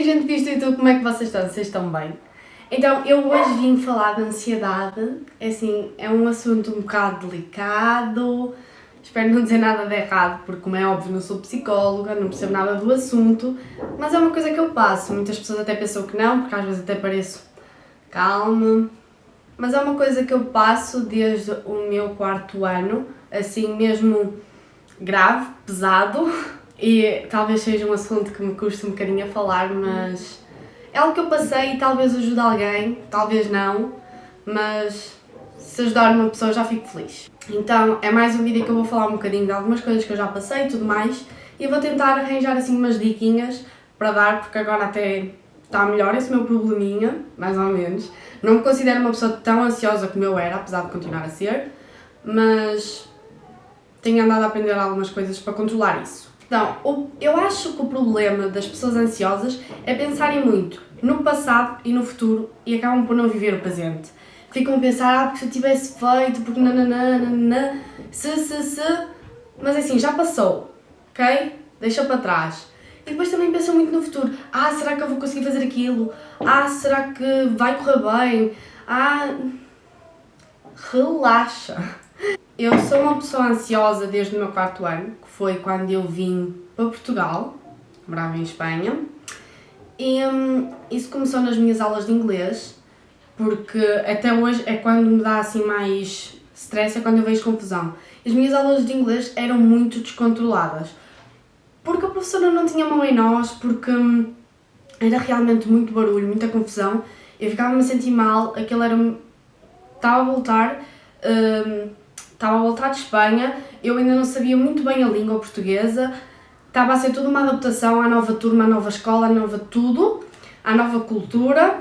gente visto e tu, como é que vocês estão? Vocês estão bem? Então, eu hoje vim falar de ansiedade, assim, é um assunto um bocado delicado, espero não dizer nada de errado, porque como é óbvio não sou psicóloga, não percebo nada do assunto, mas é uma coisa que eu passo, muitas pessoas até pensam que não, porque às vezes até pareço calma, mas é uma coisa que eu passo desde o meu 4º ano, assim mesmo grave, pesado, e talvez seja um assunto que me custe um bocadinho a falar, mas é algo que eu passei e talvez ajude alguém, talvez não, mas se ajudar uma pessoa já fico feliz. Então é mais um vídeo que eu vou falar um bocadinho de algumas coisas que eu já passei e tudo mais, e vou tentar arranjar assim umas diquinhas para dar, porque agora até está melhor esse meu probleminha, mais ou menos. Não me considero uma pessoa tão ansiosa como eu era, apesar de continuar a ser, mas tenho andado a aprender algumas coisas para controlar isso. Então, eu acho que o problema das pessoas ansiosas é pensarem muito no passado e no futuro e acabam por não viver o presente. Ficam a pensar, porque se eu tivesse feito, porque nananana, se, mas assim, já passou, ok? Deixa para trás. E depois também pensam muito no futuro. Será que eu vou conseguir fazer aquilo? Será que vai correr bem? Relaxa. Eu sou uma pessoa ansiosa desde o meu 4º ano, que foi quando eu vim para Portugal, morava em Espanha, e isso começou nas minhas aulas de inglês, porque até hoje é quando me dá assim mais stress, é quando eu vejo confusão. As minhas aulas de inglês eram muito descontroladas, porque a professora não tinha mão em nós, porque era realmente muito barulho, muita confusão, eu ficava-me a sentir mal, aquilo era... Estava a voltar de Espanha, eu ainda não sabia muito bem a língua portuguesa, estava a ser tudo uma adaptação à nova turma, à nova escola, à nova tudo, à nova cultura,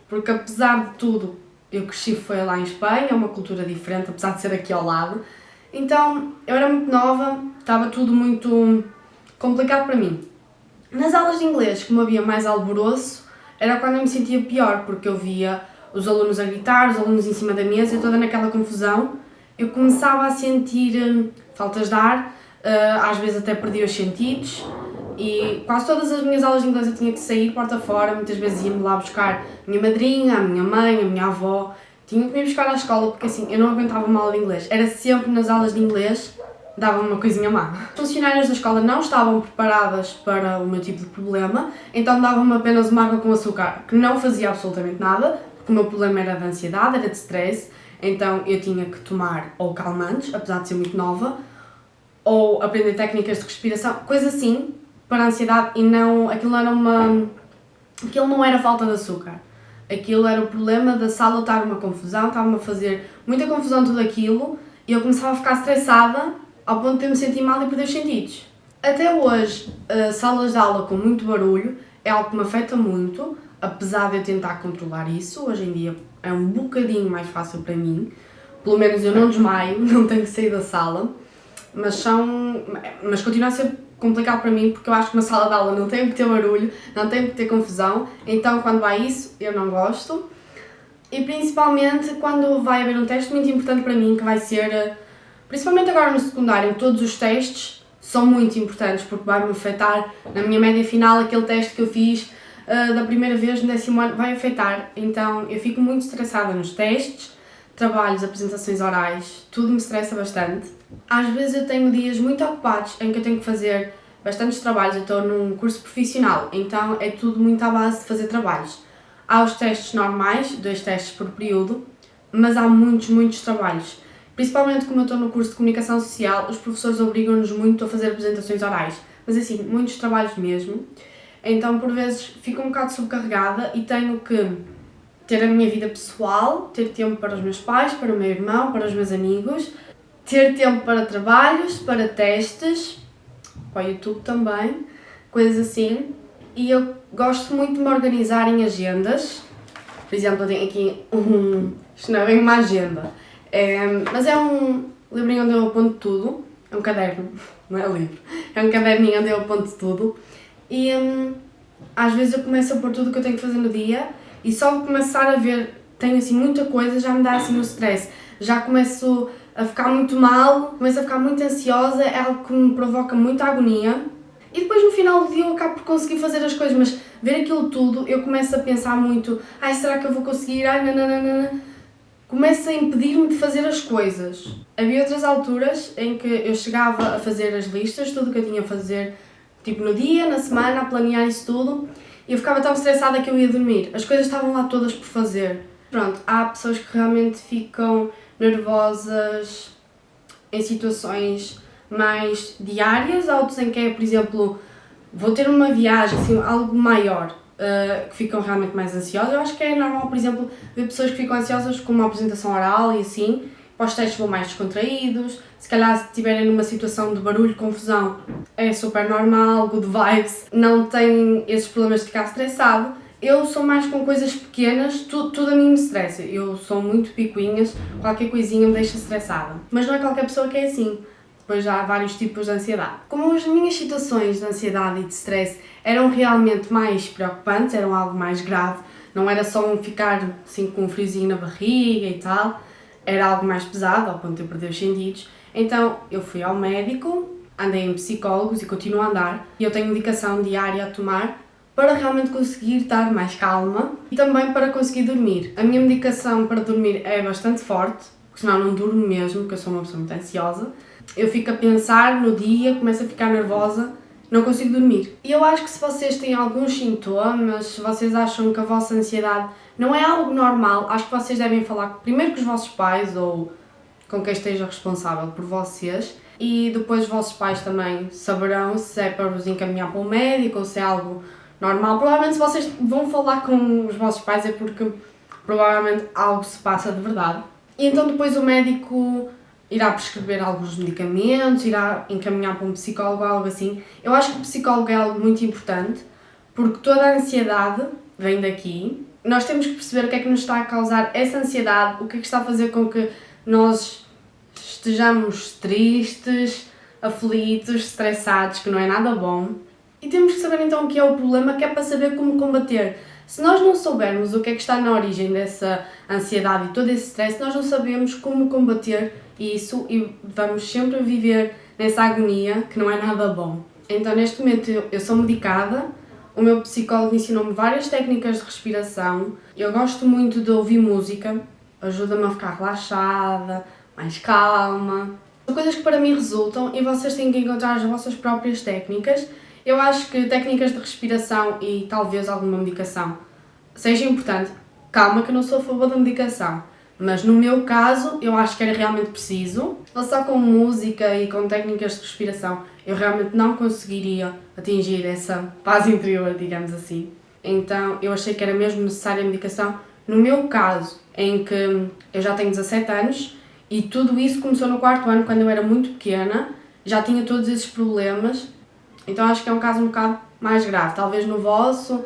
porque apesar de tudo, eu cresci foi lá em Espanha, é uma cultura diferente, apesar de ser aqui ao lado. Então, eu era muito nova, estava tudo muito complicado para mim. Nas aulas de inglês, como havia mais alvoroço, era quando eu me sentia pior, porque eu via os alunos a gritar, os alunos em cima da mesa, e toda naquela confusão, eu começava a sentir faltas de ar, às vezes até perdia os sentidos, e quase todas as minhas aulas de inglês eu tinha que sair porta fora, muitas vezes ia-me lá buscar a minha madrinha, a minha mãe, a minha avó, tinha que me buscar à escola porque assim, eu não aguentava uma aula de inglês, era sempre nas aulas de inglês, dava-me uma coisinha má. As funcionárias da escola não estavam preparadas para o meu tipo de problema, então davam-me apenas uma água com açúcar, que não fazia absolutamente nada, porque o meu problema era de ansiedade, era de stress, então eu tinha que tomar ou calmantes, apesar de ser muito nova, ou aprender técnicas de respiração, coisa assim, para a ansiedade, e não, aquilo não era falta de açúcar. Aquilo era o problema da sala estar uma confusão, estava-me a fazer muita confusão tudo aquilo, e eu começava a ficar estressada, ao ponto de eu me sentir mal e perder os sentidos. Até hoje, salas de aula com muito barulho é algo que me afeta muito, apesar de eu tentar controlar isso, hoje em dia é um bocadinho mais fácil para mim, pelo menos eu não desmaio, não tenho que sair da sala, mas continua a ser complicado para mim porque eu acho que uma sala de aula não tem que ter barulho, não tem que ter confusão, então quando há isso eu não gosto, e principalmente quando vai haver um teste muito importante para mim, que vai ser, principalmente agora no secundário, todos os testes são muito importantes porque vai-me afetar na minha média final, aquele teste que eu fiz da primeira vez no 10º ano vai afetar, então eu fico muito estressada nos testes, trabalhos, apresentações orais, tudo me estressa bastante. Às vezes eu tenho dias muito ocupados em que eu tenho que fazer bastantes trabalhos, eu estou num curso profissional, então é tudo muito à base de fazer trabalhos. Há os testes normais, 2 testes por período, mas há muitos trabalhos. Principalmente como eu estou no curso de comunicação social, os professores obrigam-nos muito a fazer apresentações orais, mas assim, muitos trabalhos mesmo. Então, por vezes, fico um bocado sobrecarregada e tenho que ter a minha vida pessoal, ter tempo para os meus pais, para o meu irmão, para os meus amigos, ter tempo para trabalhos, para testes, para o YouTube também, coisas assim. E eu gosto muito de me organizar em agendas. Por exemplo, eu tenho aqui isto não é bem uma agenda, mas é um livrinho onde eu aponto tudo, é um caderno, não é livro, é um caderninho onde eu aponto tudo. E às vezes eu começo a pôr tudo o que eu tenho que fazer no dia e só de começar a ver, tenho assim muita coisa, já me dá assim um stress, já começo a ficar muito mal, começo a ficar muito ansiosa, é algo que me provoca muita agonia E depois no final do dia eu acabo por conseguir fazer as coisas, mas ver aquilo tudo eu começo a pensar muito, será que eu vou conseguir? Nananana. Começa a impedir-me de fazer as coisas. Havia outras alturas em que eu chegava a fazer as listas, tudo o que eu tinha a fazer, tipo no dia, na semana, a planear isso tudo, e eu ficava tão estressada que eu ia dormir. As coisas estavam lá todas por fazer. Pronto, há pessoas que realmente ficam nervosas em situações mais diárias, há outros em que é, por exemplo, vou ter uma viagem, assim, algo maior. Que ficam realmente mais ansiosas. Eu acho que é normal, por exemplo, ver pessoas que ficam ansiosas com uma apresentação oral e assim, para os testes vão mais descontraídos, se calhar se estiverem numa situação de barulho, confusão, é super normal, good vibes, não têm esses problemas de ficar estressado. Eu sou mais com coisas pequenas, tudo a mim me estressa, eu sou muito picuinhas, qualquer coisinha me deixa estressada. Mas não é qualquer pessoa que é assim. Depois já há vários tipos de ansiedade. Como as minhas situações de ansiedade e de stress eram realmente mais preocupantes, eram algo mais grave, não era só ficar assim com um friozinho na barriga e tal, era algo mais pesado, ao ponto de eu perder os sentidos. Então eu fui ao médico, andei em psicólogos e continuo a andar, e eu tenho medicação diária a tomar para realmente conseguir estar mais calma e também para conseguir dormir. A minha medicação para dormir é bastante forte, porque senão não durmo mesmo, porque eu sou uma pessoa muito ansiosa. Eu fico a pensar no dia, começo a ficar nervosa, não consigo dormir. E eu acho que se vocês têm alguns sintomas, se vocês acham que a vossa ansiedade não é algo normal, acho que vocês devem falar primeiro com os vossos pais ou com quem esteja responsável por vocês, e depois os vossos pais também saberão se é para vos encaminhar para um médico ou se é algo normal. Provavelmente se vocês vão falar com os vossos pais é porque provavelmente algo se passa de verdade. E então depois o médico irá prescrever alguns medicamentos, irá encaminhar para um psicólogo ou algo assim. Eu acho que o psicólogo é algo muito importante, porque toda a ansiedade vem daqui. Nós temos que perceber o que é que nos está a causar essa ansiedade, o que é que está a fazer com que nós estejamos tristes, aflitos, estressados, que não é nada bom. E temos que saber então o que é o problema, que é para saber como combater. Se nós não soubermos o que é que está na origem dessa ansiedade e todo esse stress, nós não sabemos como combater isso e vamos sempre viver nessa agonia que não é nada bom. Então neste momento eu sou medicada, o meu psicólogo ensinou-me várias técnicas de respiração, eu gosto muito de ouvir música, ajuda-me a ficar relaxada, mais calma. São coisas que para mim resultam e vocês têm que encontrar as vossas próprias técnicas. Eu acho que técnicas de respiração e talvez alguma medicação seja importante. Calma que eu não sou a favor da medicação, mas no meu caso eu acho que era realmente preciso. Se fosse só com música e com técnicas de respiração, eu realmente não conseguiria atingir essa paz interior, digamos assim. Então eu achei que era mesmo necessária a medicação. No meu caso, em que eu já tenho 17 anos e tudo isso começou no 4º ano, quando eu era muito pequena, já tinha todos esses problemas. Então acho que é um caso um bocado mais grave. Talvez no vosso,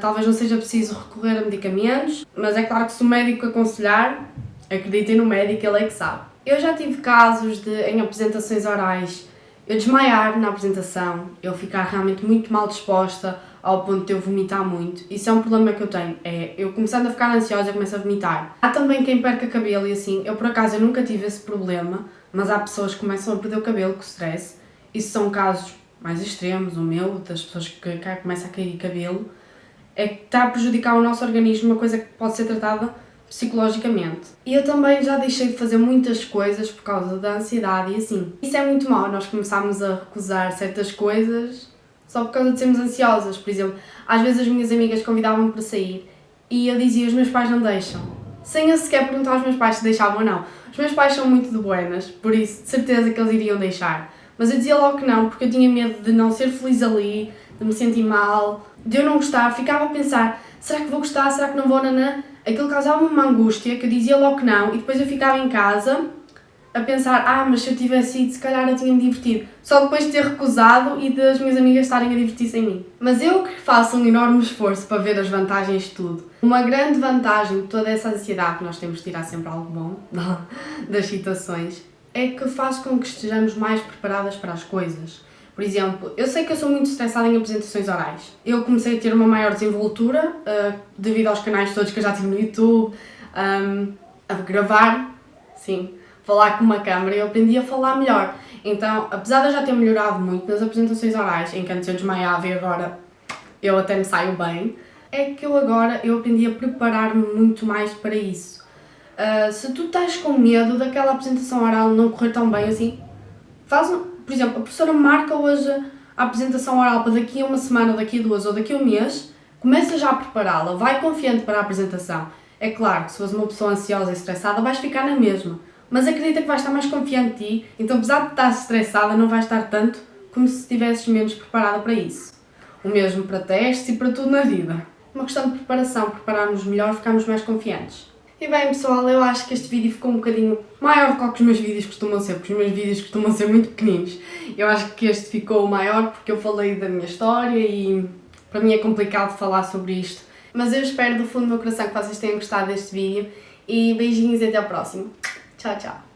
talvez não seja preciso recorrer a medicamentos, mas é claro que se o médico aconselhar, acreditem no médico, ele é que sabe. Eu já tive casos em apresentações orais, eu desmaiar na apresentação, eu ficar realmente muito mal disposta ao ponto de eu vomitar muito. Isso é um problema que eu tenho, eu começando a ficar ansiosa, eu começo a vomitar. Há também quem perca cabelo e assim, eu por acaso eu nunca tive esse problema, mas há pessoas que começam a perder o cabelo com stress. Isso são casos mais extremos, o meu, das pessoas que começa a cair cabelo, é que está a prejudicar o nosso organismo, uma coisa que pode ser tratada psicologicamente. E eu também já deixei de fazer muitas coisas por causa da ansiedade e assim. Isso é muito mau, nós começámos a recusar certas coisas só por causa de sermos ansiosas. Por exemplo, às vezes as minhas amigas convidavam-me para sair e eu dizia, os meus pais não deixam. Sem eu sequer perguntar aos meus pais se deixavam ou não. Os meus pais são muito de buenas, por isso de certeza que eles iriam deixar. Mas eu dizia logo que não, porque eu tinha medo de não ser feliz ali, de me sentir mal, de eu não gostar. Ficava a pensar, será que vou gostar, será que não vou, nanã? Aquilo causava-me uma angústia, que eu dizia logo que não, e depois eu ficava em casa a pensar, mas se eu tivesse ido, se calhar eu tinha-me divertido. Só depois de ter recusado e das minhas amigas estarem a divertir-se em mim. Mas eu que faço um enorme esforço para ver as vantagens de tudo. Uma grande vantagem de toda essa ansiedade, que nós temos de tirar sempre algo bom das situações, é que faz com que estejamos mais preparadas para as coisas. Por exemplo, eu sei que eu sou muito estressada em apresentações orais. Eu comecei a ter uma maior desenvoltura devido aos canais todos que eu já tive no YouTube, a gravar, sim, falar com uma câmara, eu aprendi a falar melhor. Então, apesar de eu já ter melhorado muito nas apresentações orais, em que antes eu desmaiava e agora eu até me saio bem, é que eu aprendi a preparar-me muito mais para isso. Se tu estás com medo daquela apresentação oral não correr tão bem assim, por exemplo, a professora marca hoje a apresentação oral para daqui a uma semana, daqui a 2 ou daqui a um mês, começa já a prepará-la, vai confiante para a apresentação. É claro que se fores uma pessoa ansiosa e estressada vais ficar na mesma, mas acredita que vais estar mais confiante de ti, então apesar de estar estressada não vais estar tanto como se estivesses menos preparada para isso. O mesmo para testes e para tudo na vida. Uma questão de preparação, prepararmos melhor, ficarmos mais confiantes. E bem pessoal, eu acho que este vídeo ficou um bocadinho maior do que os meus vídeos costumam ser, porque os meus vídeos costumam ser muito pequeninos. Eu acho que este ficou maior porque eu falei da minha história e para mim é complicado falar sobre isto. Mas eu espero do fundo do meu coração que vocês tenham gostado deste vídeo e beijinhos e até ao próximo. Tchau, tchau.